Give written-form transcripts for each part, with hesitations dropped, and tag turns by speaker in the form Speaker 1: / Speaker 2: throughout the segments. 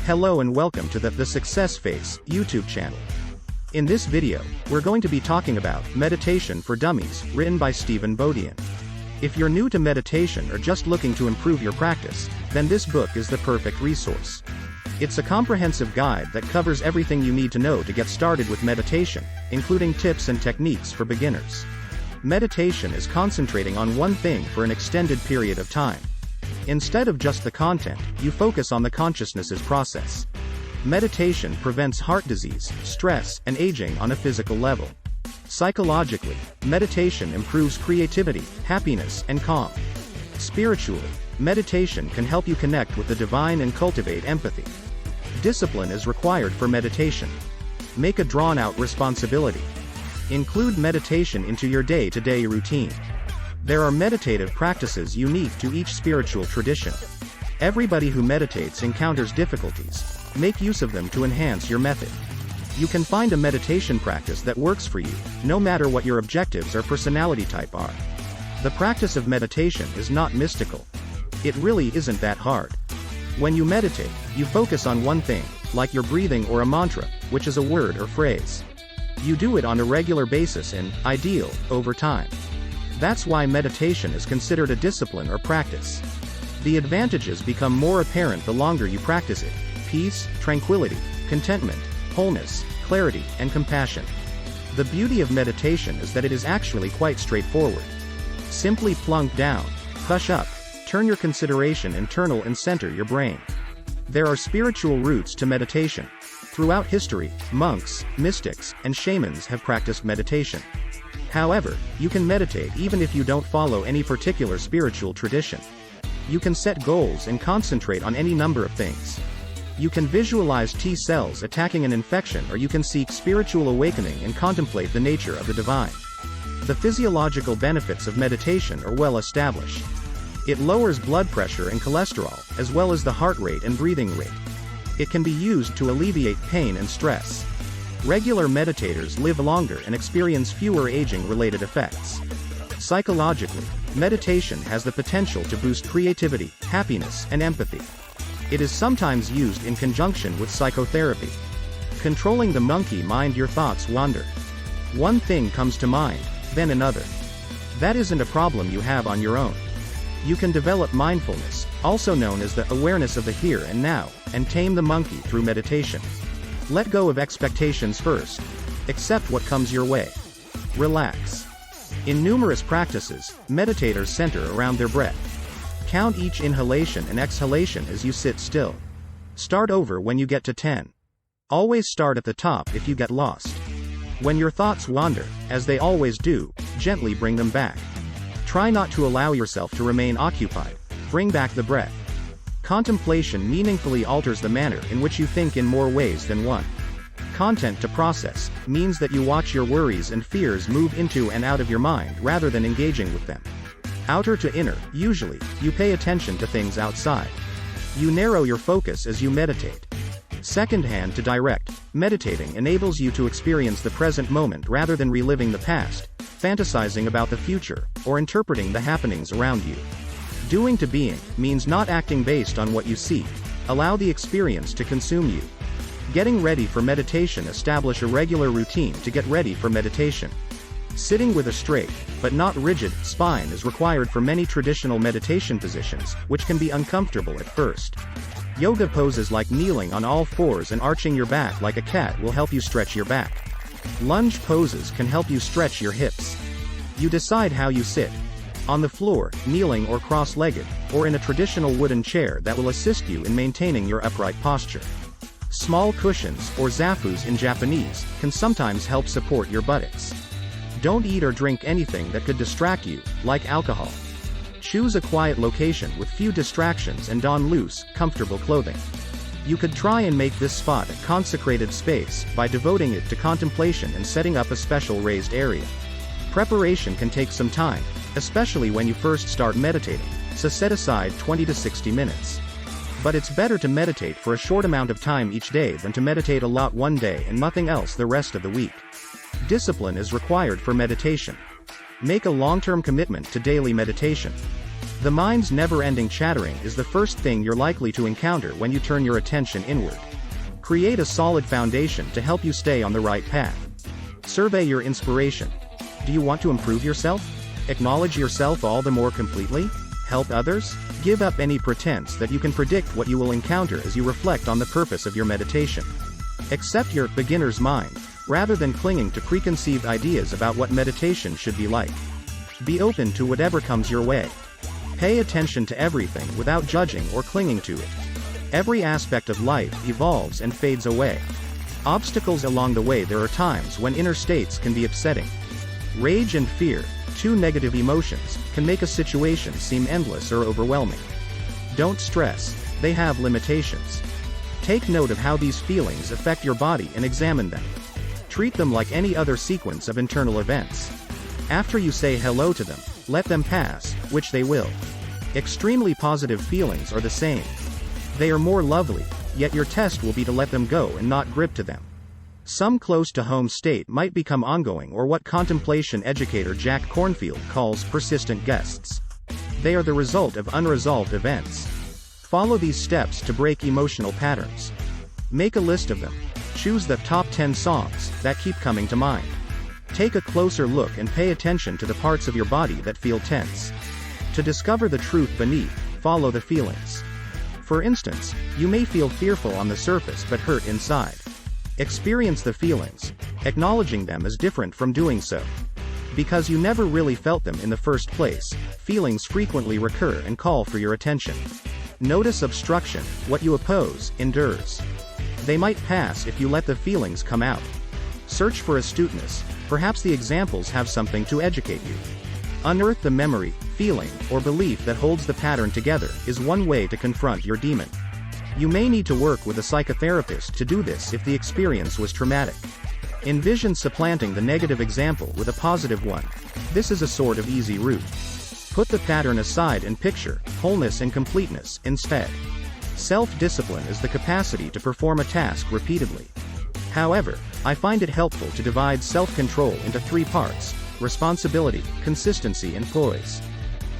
Speaker 1: Hello and welcome to the Success Face YouTube channel. In this video, we're going to be talking about Meditation for Dummies, written by Stephen Bodian. If you're new to meditation or just looking to improve your practice, then this book is the perfect resource. It's a comprehensive guide that covers everything you need to know to get started with meditation, including tips and techniques for beginners. Meditation is concentrating on one thing for an extended period of time. Instead of just the content, you focus on the consciousness's process. Meditation prevents heart disease, stress, and aging on a physical level. Psychologically, meditation improves creativity, happiness, and calm. Spiritually, meditation can help you connect with the divine and cultivate empathy. Discipline is required for meditation. Make a drawn-out responsibility. Include meditation into your day-to-day routine. There are meditative practices unique to each spiritual tradition. Everybody who meditates encounters difficulties. Make use of them to enhance your method. You can find a meditation practice that works for you, no matter what your objectives or personality type are. The practice of meditation is not mystical. It really isn't that hard. When you meditate, you focus on one thing, like your breathing or a mantra, which is a word or phrase. You do it on a regular basis and, ideal, over time. That's why meditation is considered a discipline or practice. The advantages become more apparent the longer you practice it: peace, tranquility, contentment, wholeness, clarity, and compassion. The beauty of meditation is that it is actually quite straightforward. Simply plunk down, hush up, turn your consideration internal and center your brain. There are spiritual roots to meditation. Throughout history, monks, mystics, and shamans have practiced meditation. However, you can meditate even if you don't follow any particular spiritual tradition. You can set goals and concentrate on any number of things. You can visualize T cells attacking an infection, or you can seek spiritual awakening and contemplate the nature of the divine. The physiological benefits of meditation are well established. It lowers blood pressure and cholesterol, as well as the heart rate and breathing rate. It can be used to alleviate pain and stress. Regular meditators live longer and experience fewer aging-related effects. Psychologically, meditation has the potential to boost creativity, happiness, and empathy. It is sometimes used in conjunction with psychotherapy. Controlling the monkey mind, your thoughts wander. One thing comes to mind, then another. That isn't a problem you have on your own. You can develop mindfulness, also known as the awareness of the here and now, and tame the monkey through meditation. Let go of expectations first. Accept what comes your way. Relax. In numerous practices, meditators center around their breath. Count each inhalation and exhalation as you sit still. Start over when you get to 10. Always start at the top if you get lost. When your thoughts wander, as they always do, gently bring them back. Try not to allow yourself to remain occupied. Bring back the breath. Contemplation meaningfully alters the manner in which you think in more ways than one. Content to process means that you watch your worries and fears move into and out of your mind rather than engaging with them. Outer to inner, usually, you pay attention to things outside. You narrow your focus as you meditate. Second-hand to direct, meditating enables you to experience the present moment rather than reliving the past, fantasizing about the future, or interpreting the happenings around you. Doing to being means not acting based on what you see. Allow the experience to consume you. Getting ready for meditation. Establish a regular routine to get ready for meditation. Sitting with a straight, but not rigid, spine is required for many traditional meditation positions, which can be uncomfortable at first. Yoga poses like kneeling on all fours and arching your back like a cat will help you stretch your back. Lunge poses can help you stretch your hips. You decide how you sit. On the floor, kneeling or cross-legged, or in a traditional wooden chair that will assist you in maintaining your upright posture. Small cushions, or zafus in Japanese, can sometimes help support your buttocks. Don't eat or drink anything that could distract you, like alcohol. Choose a quiet location with few distractions and don loose, comfortable clothing. You could try and make this spot a consecrated space by devoting it to contemplation and setting up a special raised area. Preparation can take some time, especially when you first start meditating, so set aside 20 to 60 minutes. But it's better to meditate for a short amount of time each day than to meditate a lot one day and nothing else the rest of the week. Discipline is required for meditation. Make a long-term commitment to daily meditation. The mind's never-ending chattering is the first thing you're likely to encounter when you turn your attention inward. Create a solid foundation to help you stay on the right path. Survey your inspiration. Do you want to improve yourself? Acknowledge yourself all the more completely? Help others? Give up any pretense that you can predict what you will encounter as you reflect on the purpose of your meditation. Accept your beginner's mind, rather than clinging to preconceived ideas about what meditation should be like. Be open to whatever comes your way. Pay attention to everything without judging or clinging to it. Every aspect of life evolves and fades away. Obstacles along the way. There are times when inner states can be upsetting. Rage and fear, two negative emotions, can make a situation seem endless or overwhelming. Don't stress, they have limitations. Take note of how these feelings affect your body and examine them. Treat them like any other sequence of internal events. After you say hello to them, let them pass, which they will. Extremely positive feelings are the same. They are more lovely, yet your test will be to let them go and not grip to them. Some close-to-home state might become ongoing, or what contemplation educator Jack Kornfield calls persistent guests. They are the result of unresolved events. Follow these steps to break emotional patterns. Make a list of them. Choose the top 10 songs that keep coming to mind. Take a closer look and pay attention to the parts of your body that feel tense. To discover the truth beneath, follow the feelings. For instance, you may feel fearful on the surface but hurt inside. Experience the feelings. Acknowledging them is different from doing so. Because you never really felt them in the first place, feelings frequently recur and call for your attention. Notice obstruction. What you oppose endures. They might pass if you let the feelings come out. Search for astuteness. Perhaps the examples have something to educate you. Unearth the memory, feeling, or belief that holds the pattern together is one way to confront your demon. You may need to work with a psychotherapist to do this if the experience was traumatic. Envision supplanting the negative example with a positive one. This is a sort of easy route. Put the pattern aside and picture wholeness and completeness instead. Self-discipline is the capacity to perform a task repeatedly. However, I find it helpful to divide self-control into 3 parts: responsibility, consistency, and poise.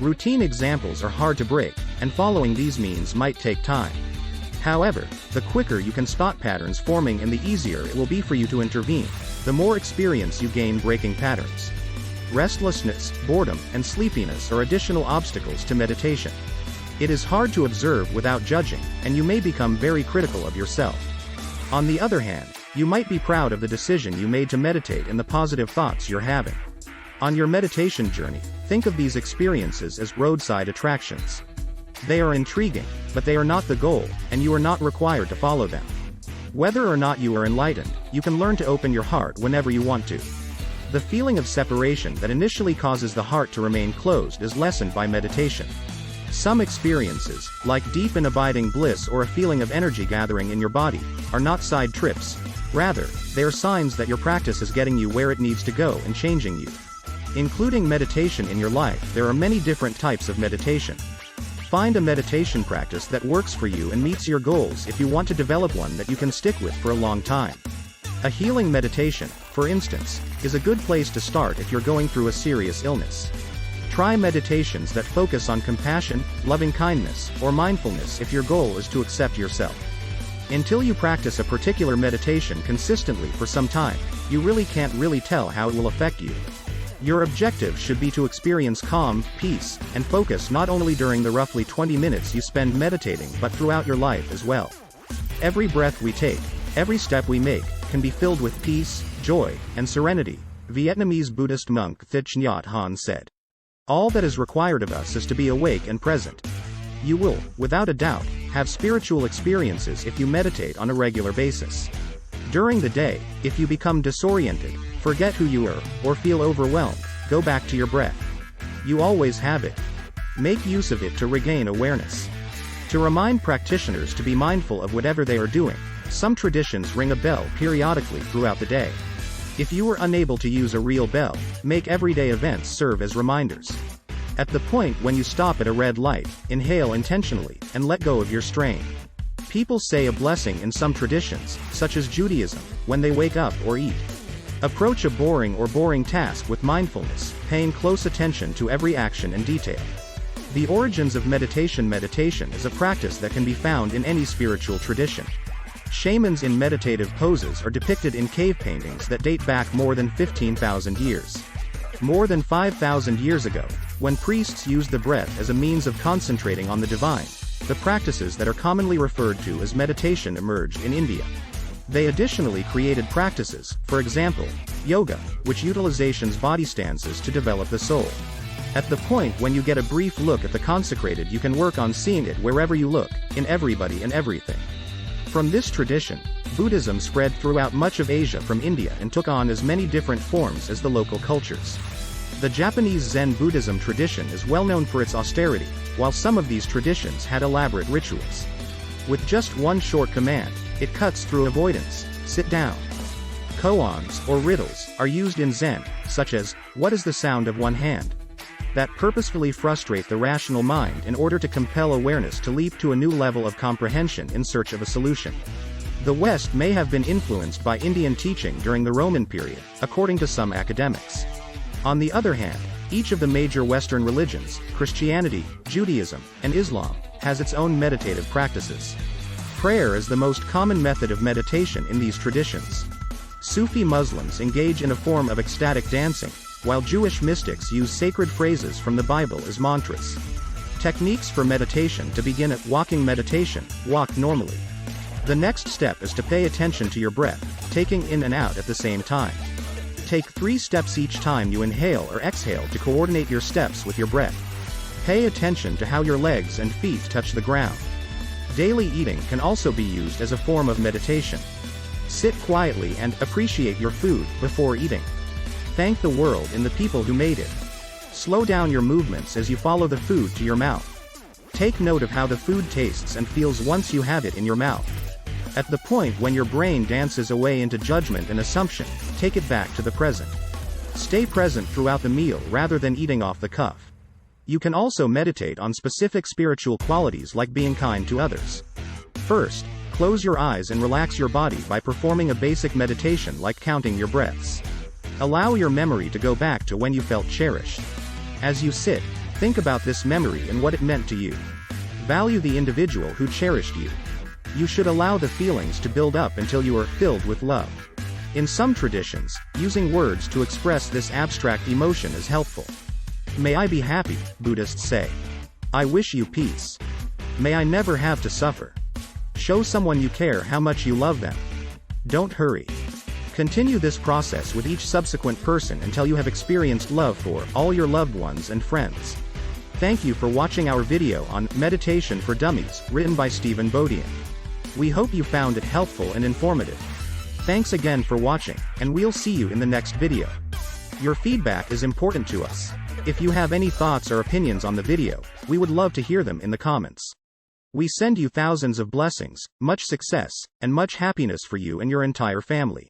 Speaker 1: Routine examples are hard to break, and following these means might take time. However, the quicker you can spot patterns forming and the easier it will be for you to intervene, the more experience you gain breaking patterns. Restlessness, boredom, and sleepiness are additional obstacles to meditation. It is hard to observe without judging, and you may become very critical of yourself. On the other hand, you might be proud of the decision you made to meditate and the positive thoughts you're having. On your meditation journey, think of these experiences as roadside attractions. They are intriguing, but they are not the goal, and you are not required to follow them. Whether or not you are enlightened, you can learn to open your heart whenever you want to. The feeling of separation that initially causes the heart to remain closed is lessened by meditation. Some experiences, like deep and abiding bliss or a feeling of energy gathering in your body, are not side trips. Rather, they are signs that your practice is getting you where it needs to go and changing you. Including meditation in your life, there are many different types of meditation. Find a meditation practice that works for you and meets your goals if you want to develop one that you can stick with for a long time. A healing meditation, for instance, is a good place to start if you're going through a serious illness. Try meditations that focus on compassion, loving-kindness, or mindfulness if your goal is to accept yourself. Until you practice a particular meditation consistently for some time, you really can't tell how it will affect you. Your objective should be to experience calm, peace, and focus not only during the roughly 20 minutes you spend meditating but throughout your life as well. Every breath we take, every step we make, can be filled with peace, joy, and serenity, Vietnamese Buddhist monk Thich Nhat Hanh said. All that is required of us is to be awake and present. You will, without a doubt, have spiritual experiences if you meditate on a regular basis. During the day, if you become disoriented, forget who you are, or feel overwhelmed, go back to your breath. You always have it. Make use of it to regain awareness. To remind practitioners to be mindful of whatever they are doing, some traditions ring a bell periodically throughout the day. If you are unable to use a real bell, make everyday events serve as reminders. At the point when you stop at a red light, inhale intentionally, and let go of your strain. People say a blessing in some traditions, such as Judaism, when they wake up or eat. Approach a boring task with mindfulness, paying close attention to every action and detail. The origins of meditation. Meditation is a practice that can be found in any spiritual tradition. Shamans in meditative poses are depicted in cave paintings that date back more than 15,000 years. More than 5,000 years ago, when priests used the breath as a means of concentrating on the divine, the practices that are commonly referred to as meditation emerged in India. They additionally created practices, for example, yoga, which utilizes body stances to develop the soul. At the point when you get a brief look at the consecrated, you can work on seeing it wherever you look, in everybody and everything. From this tradition, Buddhism spread throughout much of Asia from India and took on as many different forms as the local cultures. The Japanese Zen Buddhism tradition is well known for its austerity, while some of these traditions had elaborate rituals. With just one short command, it cuts through avoidance. Sit down. Koans, or riddles, are used in Zen, such as, "What is the sound of one hand?" that purposefully frustrate the rational mind in order to compel awareness to leap to a new level of comprehension in search of a solution. The West may have been influenced by Indian teaching during the Roman period, according to some academics. On the other hand, each of the major Western religions, Christianity, Judaism, and Islam, has its own meditative practices. Prayer is the most common method of meditation in these traditions. Sufi Muslims engage in a form of ecstatic dancing, while Jewish mystics use sacred phrases from the Bible as mantras. Techniques for meditation. To begin at walking meditation, walk normally. The next step is to pay attention to your breath, taking in and out at the same time. Take 3 steps each time you inhale or exhale to coordinate your steps with your breath. Pay attention to how your legs and feet touch the ground. Daily eating can also be used as a form of meditation. Sit quietly and appreciate your food before eating. Thank the world and the people who made it. Slow down your movements as you follow the food to your mouth. Take note of how the food tastes and feels once you have it in your mouth. At the point when your brain dances away into judgment and assumption, take it back to the present. Stay present throughout the meal rather than eating off the cuff. You can also meditate on specific spiritual qualities like being kind to others. First, close your eyes and relax your body by performing a basic meditation like counting your breaths. Allow your memory to go back to when you felt cherished. As you sit, think about this memory and what it meant to you. Value the individual who cherished you. You should allow the feelings to build up until you are filled with love. In some traditions, using words to express this abstract emotion is helpful. May I be happy, Buddhists say. I wish you peace. May I never have to suffer. Show someone you care how much you love them. Don't hurry. Continue this process with each subsequent person until you have experienced love for all your loved ones and friends. Thank you for watching our video on Meditation for Dummies, written by Stephen Bodian. We hope you found it helpful and informative. Thanks again for watching, and we'll see you in the next video. Your feedback is important to us. If you have any thoughts or opinions on the video, we would love to hear them in the comments. We send you thousands of blessings, much success, and much happiness for you and your entire family.